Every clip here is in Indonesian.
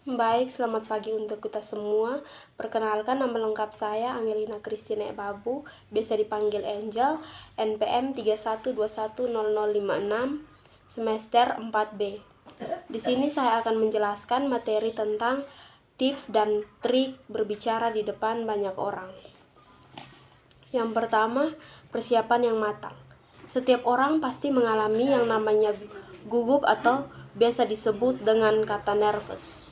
Baik, selamat pagi untuk kita semua. Perkenalkan, nama lengkap saya Angelina Christine Babu, biasa dipanggil Angel, NPM 31210056, semester 4B. Di sini saya akan menjelaskan materi tentang tips dan trik berbicara di depan banyak orang. Yang pertama, persiapan yang matang. Setiap orang pasti mengalami yang namanya gugup atau biasa disebut dengan kata nervous.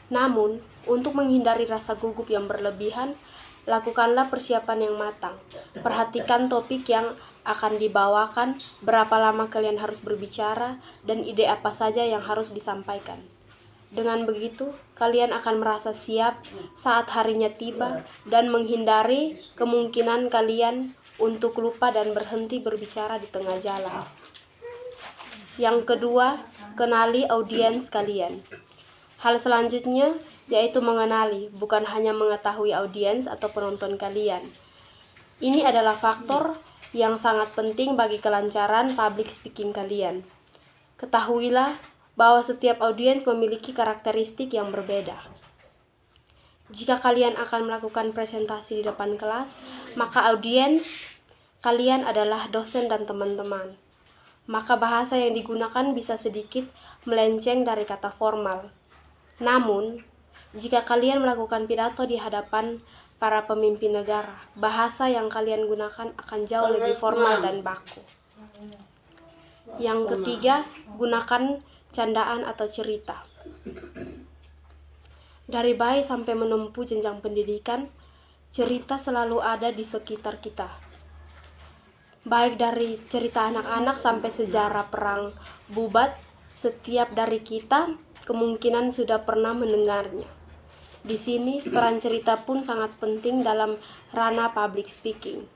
Namun, untuk menghindari rasa gugup yang berlebihan, lakukanlah persiapan yang matang. Perhatikan topik yang akan dibawakan, berapa lama kalian harus berbicara, dan ide apa saja yang harus disampaikan. Dengan begitu, kalian akan merasa siap saat harinya tiba dan menghindari kemungkinan kalian untuk lupa dan berhenti berbicara di tengah jalan. Yang kedua, kenali audiens kalian. Hal selanjutnya yaitu mengenali, bukan hanya mengetahui audiens atau penonton kalian. Ini adalah faktor yang sangat penting bagi kelancaran public speaking kalian. Ketahuilah bahwa setiap audiens memiliki karakteristik yang berbeda. Jika kalian akan melakukan presentasi di depan kelas, maka audiens kalian adalah dosen dan teman-teman. Maka bahasa yang digunakan bisa sedikit melenceng dari kata formal. Namun, jika kalian melakukan pidato di hadapan para pemimpin negara, bahasa yang kalian gunakan akan jauh lebih formal dan baku. Yang ketiga, gunakan candaan atau cerita. Dari bayi sampai menempuh jenjang pendidikan, cerita selalu ada di sekitar kita. Baik dari cerita anak-anak sampai sejarah perang Bubat, setiap dari kita kemungkinan sudah pernah mendengarnya. Di sini, peran cerita pun sangat penting dalam ranah public speaking.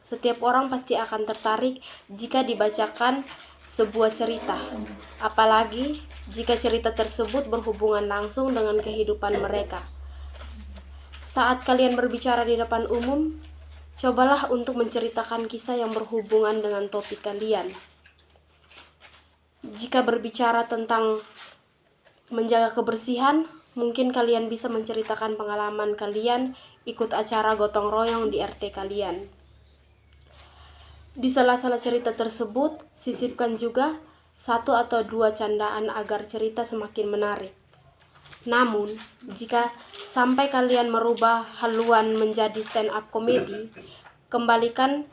Setiap orang pasti akan tertarik jika dibacakan sebuah cerita, apalagi jika cerita tersebut berhubungan langsung dengan kehidupan mereka. Saat kalian berbicara di depan umum, cobalah untuk menceritakan kisah yang berhubungan dengan topik kalian. Jika berbicara tentang menjaga kebersihan, mungkin kalian bisa menceritakan pengalaman kalian ikut acara gotong royong di RT kalian. Di sela-sela cerita tersebut, sisipkan juga 1 atau 2 candaan agar cerita semakin menarik. Namun, jika sampai kalian merubah haluan menjadi stand up comedy, kembalikan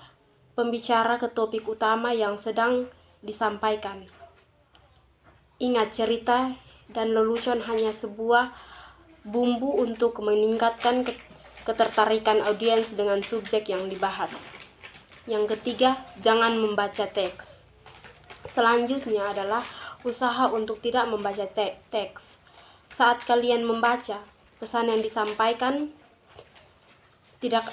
pembicara ke topik utama yang sedang disampaikan. Ingat, cerita dan lelucon hanya sebuah bumbu untuk meningkatkan ketertarikan audiens dengan subjek yang dibahas. Yang ketiga, jangan membaca teks. Selanjutnya adalah usaha untuk tidak membaca teks. Saat kalian membaca, pesan yang disampaikan tidak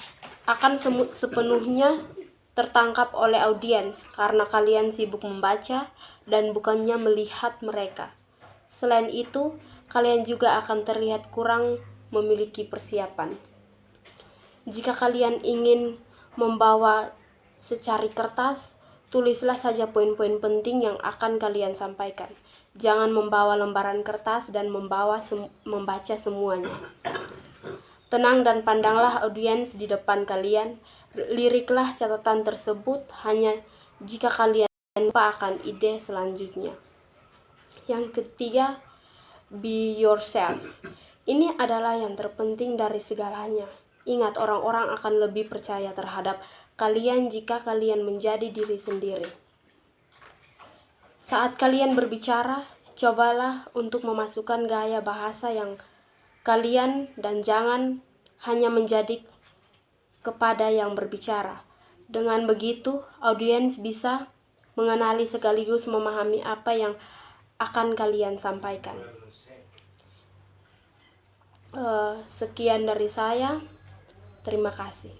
akan sepenuhnya tertangkap oleh audiens karena kalian sibuk membaca dan bukannya melihat mereka. Selain itu, kalian juga akan terlihat kurang memiliki persiapan. Jika kalian ingin membawa secari kertas, tulislah saja poin-poin penting yang akan kalian sampaikan. Jangan membawa lembaran kertas dan membaca semuanya. Tenang dan pandanglah audiens di depan kalian. Liriklah catatan tersebut hanya jika kalian lupa akan ide selanjutnya. Yang ketiga, be yourself. Ini adalah yang terpenting dari segalanya. Ingat, orang-orang akan lebih percaya terhadap kalian jika kalian menjadi diri sendiri. Saat kalian berbicara, cobalah untuk memasukkan gaya bahasa yang kalian dan jangan hanya menjadi kepada yang berbicara. Dengan begitu, audiens bisa mengenali sekaligus memahami apa yang akan kalian sampaikan. Sekian dari saya. Terima kasih.